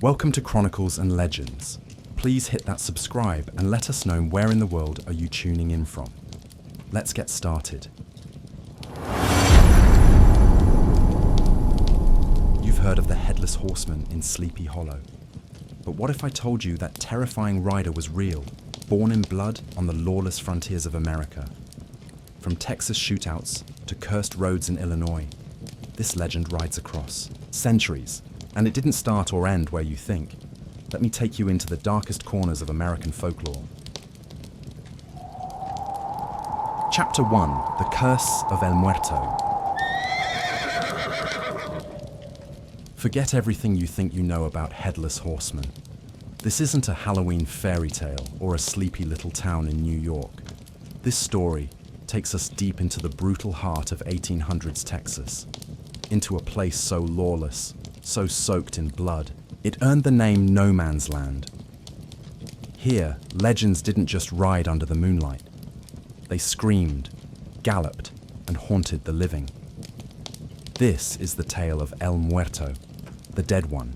Welcome to Chronicles and Legends. Please hit that subscribe and let us know where in the world are you tuning in from. Let's get started. You've heard of the Headless Horseman in Sleepy Hollow. But what if I told you that terrifying rider was real, born in blood on the lawless frontiers of America? From Texas shootouts to cursed roads in Illinois, this legend rides across centuries, and it didn't start or end where you think. Let me take you into the darkest corners of American folklore. Chapter 1: The Curse of El Muerto. Forget everything you think you know about Headless Horseman. This isn't a Halloween fairy tale or a sleepy little town in New York. This story takes us deep into the brutal heart of 1800s Texas, into a place so lawless, so soaked in blood, it earned the name No Man's Land. Here, legends didn't just ride under the moonlight. They screamed, galloped, and haunted the living. This is the tale of El Muerto, the dead one.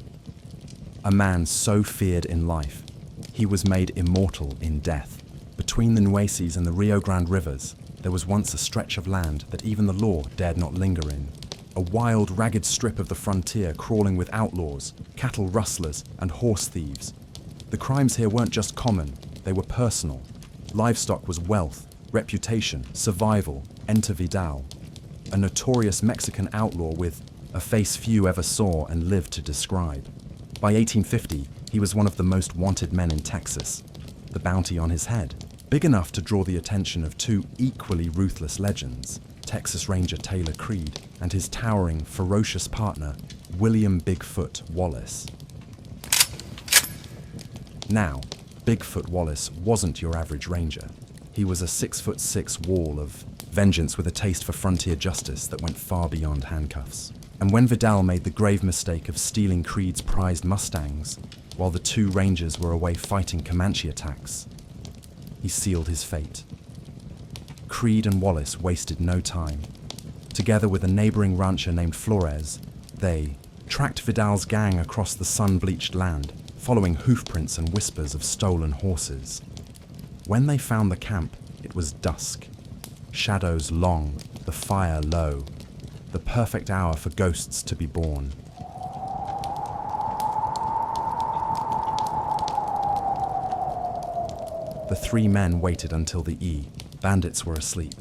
A man so feared in life, he was made immortal in death. Between the Nueces and the Rio Grande rivers, there was once a stretch of land that even the law dared not linger in. A wild, ragged strip of the frontier crawling with outlaws, cattle rustlers, and horse thieves. The crimes here weren't just common, they were personal. Livestock was wealth, reputation, survival. Enter Vidal, a notorious Mexican outlaw with a face few ever saw and lived to describe. By 1850, he was one of the most wanted men in Texas. The bounty on his head, big enough to draw the attention of two equally ruthless legends, Texas Ranger Taylor Creed and his towering, ferocious partner, William Bigfoot Wallace. Now, Bigfoot Wallace wasn't your average ranger. He was a 6'6" wall of vengeance with a taste for frontier justice that went far beyond handcuffs. And when Vidal made the grave mistake of stealing Creed's prized Mustangs, while the two rangers were away fighting Comanche attacks, he sealed his fate. Creed and Wallace wasted no time. Together with a neighboring rancher named Flores, they tracked Vidal's gang across the sun-bleached land, following hoofprints and whispers of stolen horses. When they found the camp, it was dusk. Shadows long, the fire low. The perfect hour for ghosts to be born. The three men waited until the bandits were asleep.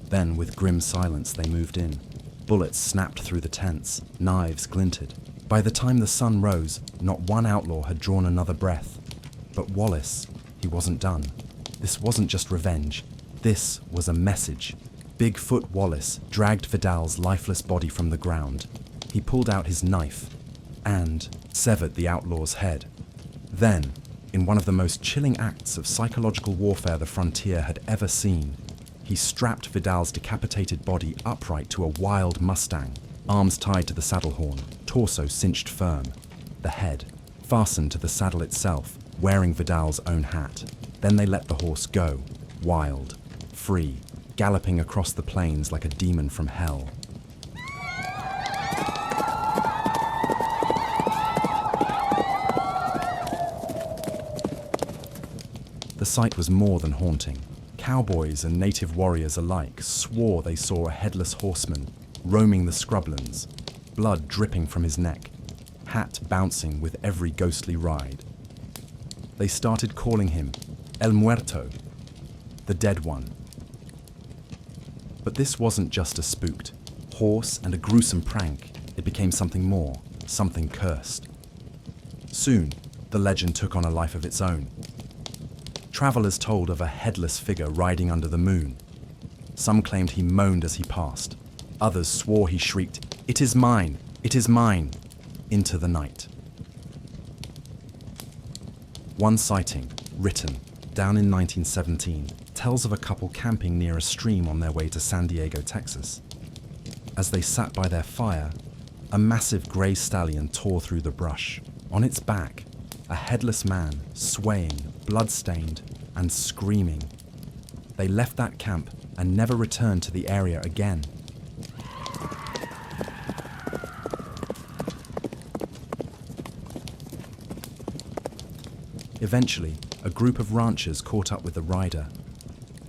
Then, with grim silence, they moved in. Bullets snapped through the tents, knives glinted. By the time the sun rose, not one outlaw had drawn another breath. But Wallace, he wasn't done. This wasn't just revenge. This was a message. Bigfoot Wallace dragged Vidal's lifeless body from the ground. He pulled out his knife and severed the outlaw's head. Then, in one of the most chilling acts of psychological warfare the frontier had ever seen, he strapped Vidal's decapitated body upright to a wild Mustang, arms tied to the saddle horn, torso cinched firm, the head fastened to the saddle itself, wearing Vidal's own hat. Then they let the horse go, wild, free, galloping across the plains like a demon from hell. The sight was more than haunting. Cowboys and native warriors alike swore they saw a headless horseman roaming the scrublands, blood dripping from his neck, hat bouncing with every ghostly ride. They started calling him El Muerto, the dead one. But this wasn't just a spooked horse and a gruesome prank. It became something more, something cursed. Soon, the legend took on a life of its own. Travelers told of a headless figure riding under the moon. Some claimed he moaned as he passed. Others swore he shrieked, "It is mine! It is mine!" into the night. One sighting, written down in 1917, tells of a couple camping near a stream on their way to San Diego, Texas. As they sat by their fire, a massive grey stallion tore through the brush. On its back, a headless man, swaying, blood-stained, and screaming. They left that camp and never returned to the area again. Eventually, a group of ranchers caught up with the rider.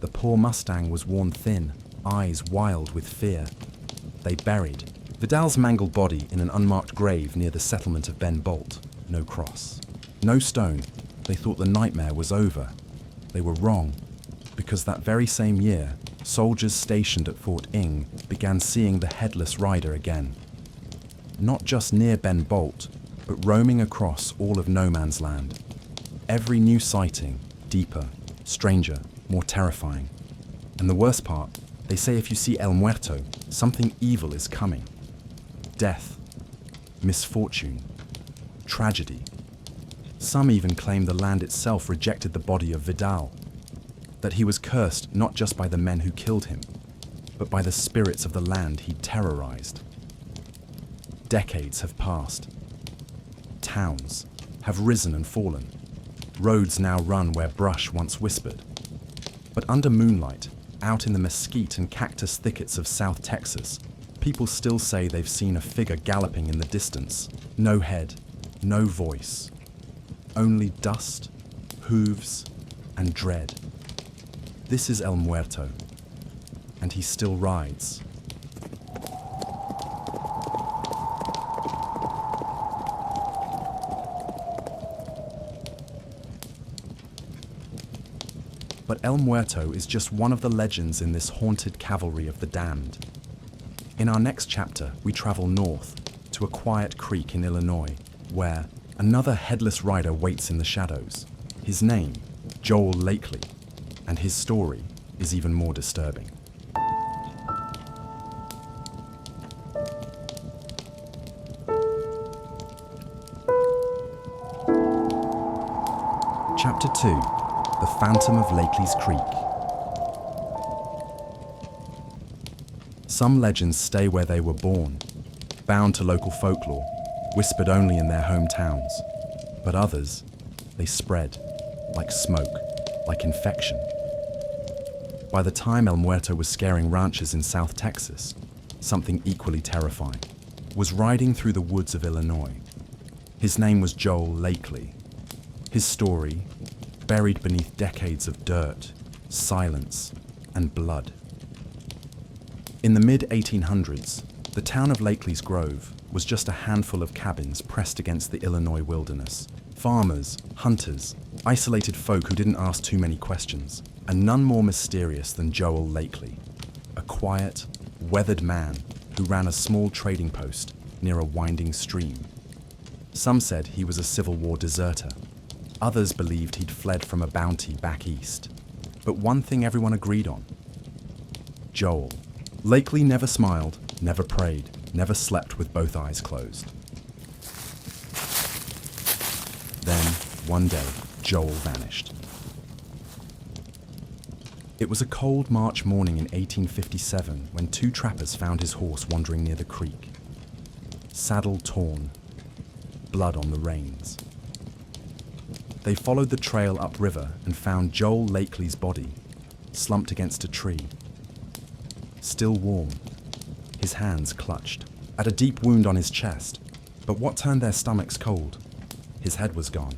The poor Mustang was worn thin, eyes wild with fear. They buried Vidal's mangled body in an unmarked grave near the settlement of Ben Bolt. No cross, no stone. They thought the nightmare was over. They were wrong, because that very same year, soldiers stationed at Fort Ing began seeing the headless rider again. Not just near Ben Bolt, but roaming across all of no man's land. Every new sighting, deeper, stranger, more terrifying. And the worst part, they say if you see El Muerto, something evil is coming. Death, misfortune, tragedy. Some even claim the land itself rejected the body of Vidal, that he was cursed not just by the men who killed him, but by the spirits of the land he terrorized. Decades have passed. Towns have risen and fallen. Roads now run where brush once whispered. But under moonlight, out in the mesquite and cactus thickets of South Texas, people still say they've seen a figure galloping in the distance. No head, no voice. Only dust, hooves, and dread. This is El Muerto, and he still rides. But El Muerto is just one of the legends in this haunted cavalry of the damned. In our next chapter, we travel north to a quiet creek in Illinois, where another headless rider waits in the shadows. His name, Joel Lakely, and his story is even more disturbing. Chapter 2. The Phantom of Lakely's Creek. Some legends stay where they were born, bound to local folklore, whispered only in their hometowns. But others, they spread, like smoke, like infection. By the time El Muerto was scaring ranchers in South Texas, something equally terrifying was riding through the woods of Illinois. His name was Joel Lakely. His story, buried beneath decades of dirt, silence, and blood. In the mid-1800s, the town of Lakely's Grove was just a handful of cabins pressed against the Illinois wilderness. Farmers, hunters, isolated folk who didn't ask too many questions, and none more mysterious than Joel Lakely, a quiet, weathered man who ran a small trading post near a winding stream. Some said he was a Civil War deserter. Others believed he'd fled from a bounty back east. But one thing everyone agreed on: Joel. Lakely never smiled, never prayed, never slept with both eyes closed. Then, one day, Joel vanished. It was a cold March morning in 1857 when two trappers found his horse wandering near the creek. Saddle torn, blood on the reins. They followed the trail upriver and found Joel Lakely's body, slumped against a tree. Still warm, his hands clutched, at a deep wound on his chest. But what turned their stomachs cold? His head was gone.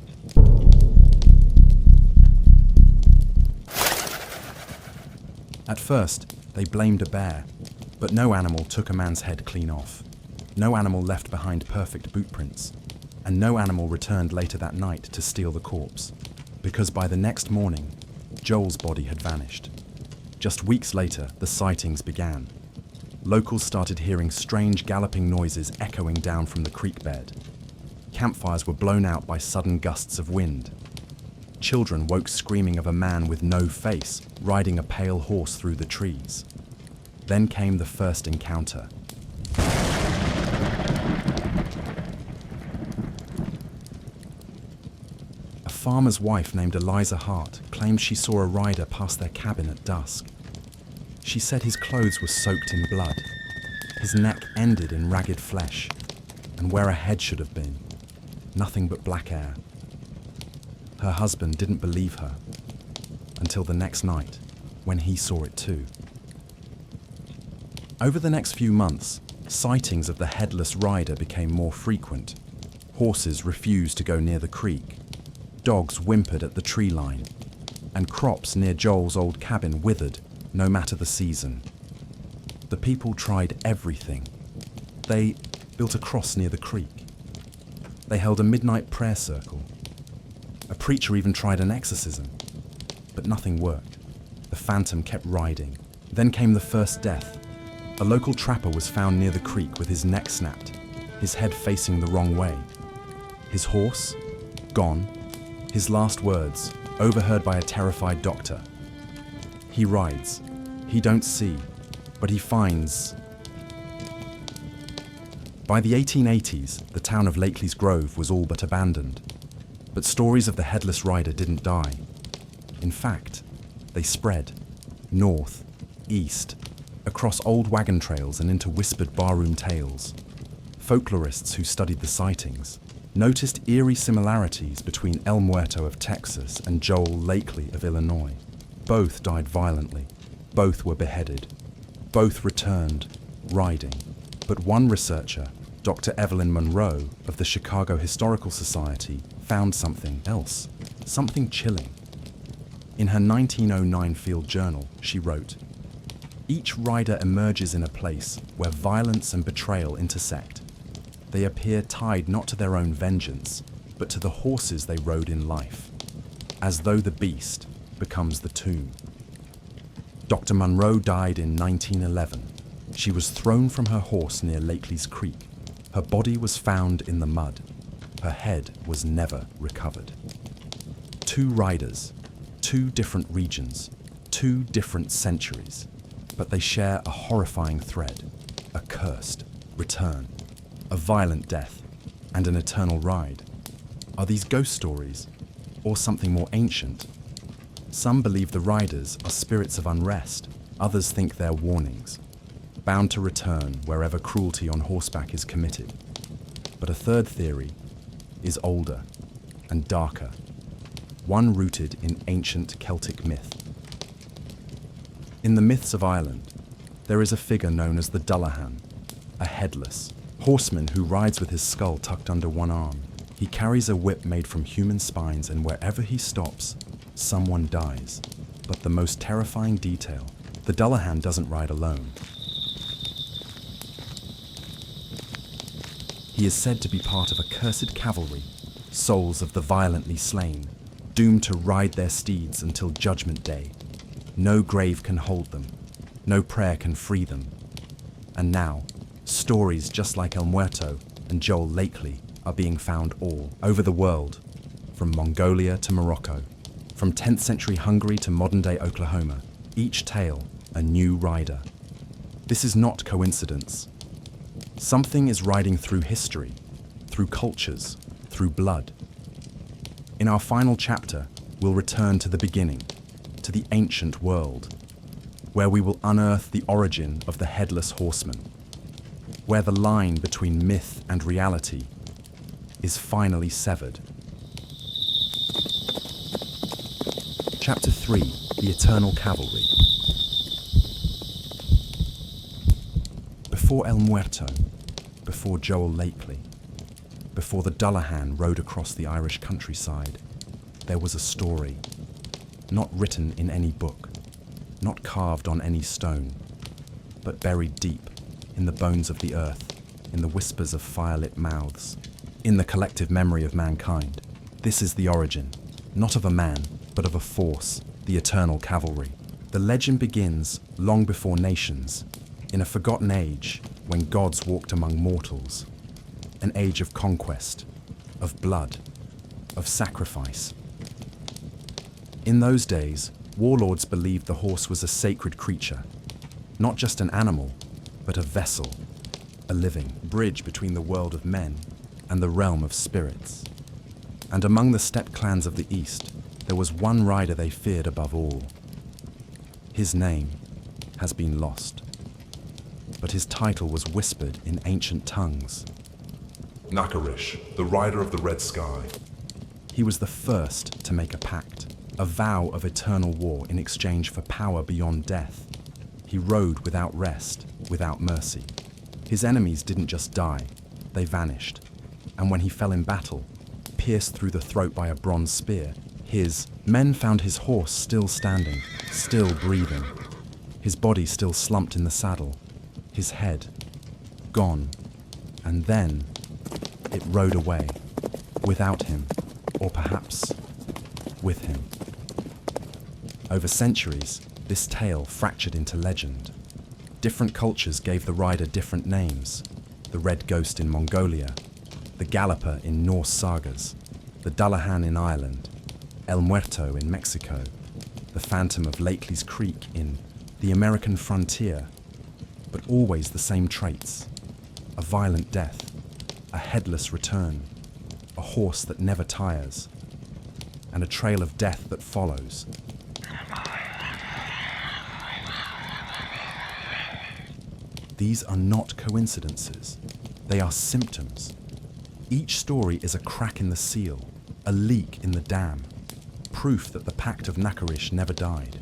At first, they blamed a bear, but no animal took a man's head clean off. No animal left behind perfect boot prints. And no animal returned later that night to steal the corpse, because by the next morning, Joel's body had vanished. Just weeks later, the sightings began. Locals started hearing strange galloping noises echoing down from the creek bed. Campfires were blown out by sudden gusts of wind. Children woke screaming of a man with no face riding a pale horse through the trees. Then came the first encounter. A farmer's wife named Eliza Hart claimed she saw a rider pass their cabin at dusk. She said his clothes were soaked in blood. His neck ended in ragged flesh, and where a head should have been, nothing but black air. Her husband didn't believe her until the next night, when he saw it too. Over the next few months, sightings of the headless rider became more frequent. Horses refused to go near the creek. Dogs whimpered at the tree line, and crops near Joel's old cabin withered, no matter the season. The people tried everything. They built a cross near the creek. They held a midnight prayer circle. A preacher even tried an exorcism, but nothing worked. The phantom kept riding. Then came the first death. A local trapper was found near the creek with his neck snapped, his head facing the wrong way. His horse, gone. His last words, overheard by a terrified doctor. He rides. He don't see, but he finds. By the 1880s, the town of Lakely's Grove was all but abandoned. But stories of the Headless Rider didn't die. In fact, they spread north, east, across old wagon trails and into whispered barroom tales. Folklorists who studied the sightings noticed eerie similarities between El Muerto of Texas and Joel Lakely of Illinois. Both died violently. Both were beheaded. Both returned, riding. But one researcher, Dr. Evelyn Monroe of the Chicago Historical Society, found something else, something chilling. In her 1909 field journal, she wrote, "Each rider emerges in a place where violence and betrayal intersect. They appear tied not to their own vengeance, but to the horses they rode in life, as though the beast becomes the tomb." Dr. Monroe died in 1911. She was thrown from her horse near Lakely's Creek. Her body was found in the mud. Her head was never recovered. Two riders, two different regions, two different centuries, but they share a horrifying thread, a cursed return, a violent death, and an eternal ride. Are these ghost stories, or something more ancient? Some believe the riders are spirits of unrest. Others think they're warnings, bound to return wherever cruelty on horseback is committed. But a third theory is older and darker, one rooted in ancient Celtic myth. In the myths of Ireland, there is a figure known as the Dullahan, a headless horseman who rides with his skull tucked under one arm. He carries a whip made from human spines, and wherever he stops, someone dies. But the most terrifying detail, the Dullahan doesn't ride alone. He is said to be part of a cursed cavalry, souls of the violently slain, doomed to ride their steeds until Judgment Day. No grave can hold them, no prayer can free them. And now, stories just like El Muerto and Joel Lakely are being found all over the world, from Mongolia to Morocco, from 10th century Hungary to modern-day Oklahoma, each tale a new rider. This is not coincidence. Something is riding through history, through cultures, through blood. In our final chapter, we'll return to the beginning, to the ancient world, where we will unearth the origin of the Headless Horseman, where the line between myth and reality is finally severed. Chapter 3, The Eternal Cavalry. Before El Muerto, before Joel Lakely, before the Dullahan rode across the Irish countryside, there was a story, not written in any book, not carved on any stone, but buried deep in the bones of the earth, in the whispers of firelit mouths, in the collective memory of mankind. This is the origin, not of a man, but of a force, the eternal cavalry. The legend begins long before nations, in a forgotten age when gods walked among mortals, an age of conquest, of blood, of sacrifice. In those days, warlords believed the horse was a sacred creature, not just an animal, but a vessel, a living bridge between the world of men and the realm of spirits. And among the steppe clans of the East, there was one rider they feared above all. His name has been lost, but his title was whispered in ancient tongues. Nakarish, the rider of the red sky. He was the first to make a pact, a vow of eternal war in exchange for power beyond death. He rode without rest, without mercy. His enemies didn't just die, they vanished. And when he fell in battle, pierced through the throat by a bronze spear. His men found his horse still standing, still breathing, his body still slumped in the saddle, his head gone, and then it rode away, without him, or perhaps with him. Over centuries, this tale fractured into legend. Different cultures gave the rider different names: the Red Ghost in Mongolia, the Galloper in Norse sagas, the Dullahan in Ireland, El Muerto in Mexico, the Phantom of Lakely's Creek in the American frontier, but always the same traits: a violent death, a headless return, a horse that never tires, and a trail of death that follows. These are not coincidences. They are symptoms. Each story is a crack in the seal, a leak in the dam, proof that the Pact of Nakarish never died.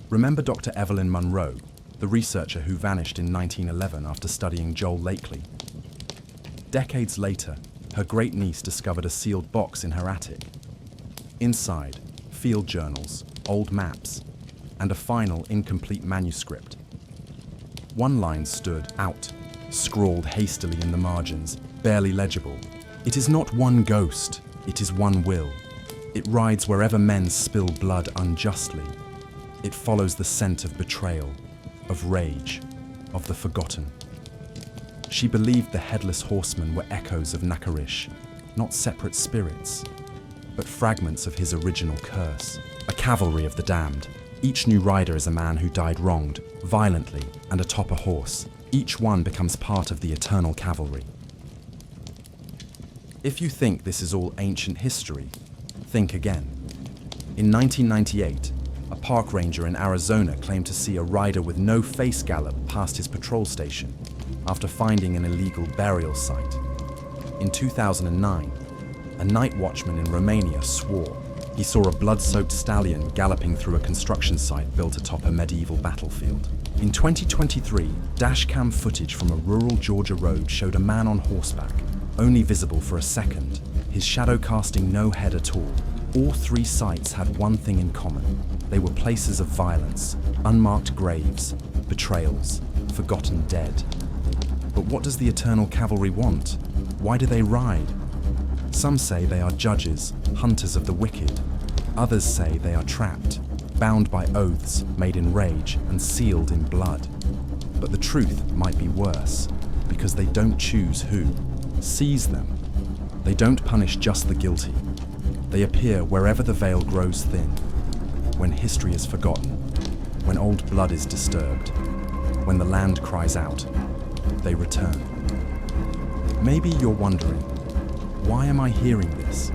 Remember Dr. Evelyn Munro, the researcher who vanished in 1911 after studying Joel Lakely? Decades later, her great-niece discovered a sealed box in her attic. Inside, field journals, old maps, and a final incomplete manuscript. One line stood out, scrawled hastily in the margins, barely legible. It is not one ghost, it is one will. It rides wherever men spill blood unjustly. It follows the scent of betrayal, of rage, of the forgotten. She believed the Headless Horsemen were echoes of Nakarish, not separate spirits, but fragments of his original curse. A cavalry of the damned. Each new rider is a man who died wronged, violently, and atop a horse. Each one becomes part of the eternal cavalry. If you think this is all ancient history, think again. In 1998, a park ranger in Arizona claimed to see a rider with no face gallop past his patrol station after finding an illegal burial site. In 2009, a night watchman in Romania swore he saw a blood-soaked stallion galloping through a construction site built atop a medieval battlefield. In 2023, dashcam footage from a rural Georgia road showed a man on horseback, only visible for a second, his shadow casting no head at all. All three sites had one thing in common. They were places of violence, unmarked graves, betrayals, forgotten dead. But what does the eternal cavalry want? Why do they ride? Some say they are judges, hunters of the wicked. Others say they are trapped, bound by oaths made in rage and sealed in blood. But the truth might be worse, because they don't choose who sees them. They don't punish just the guilty. They appear wherever the veil grows thin, when history is forgotten, when old blood is disturbed, when the land cries out, they return. Maybe you're wondering, why am I hearing this?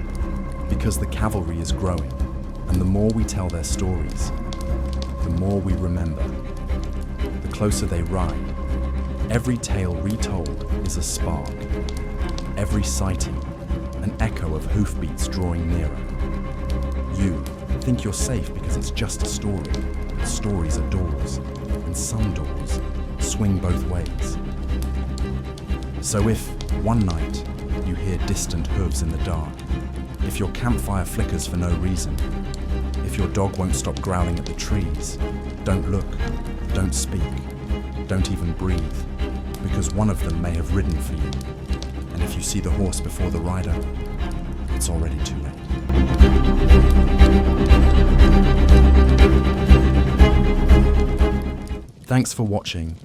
Because the cavalry is growing, and the more we tell their stories, the more we remember. The closer they ride, every tale retold is a spark. Every sighting, an echo of hoofbeats drawing nearer. You think you're safe because it's just a story. But stories are doors, and some doors swing both ways. So if, one night, you hear distant hooves in the dark, if your campfire flickers for no reason, if your dog won't stop growling at the trees, don't look, don't speak, don't even breathe, because one of them may have ridden for you. And if you see the horse before the rider, it's already too late. Thanks for watching.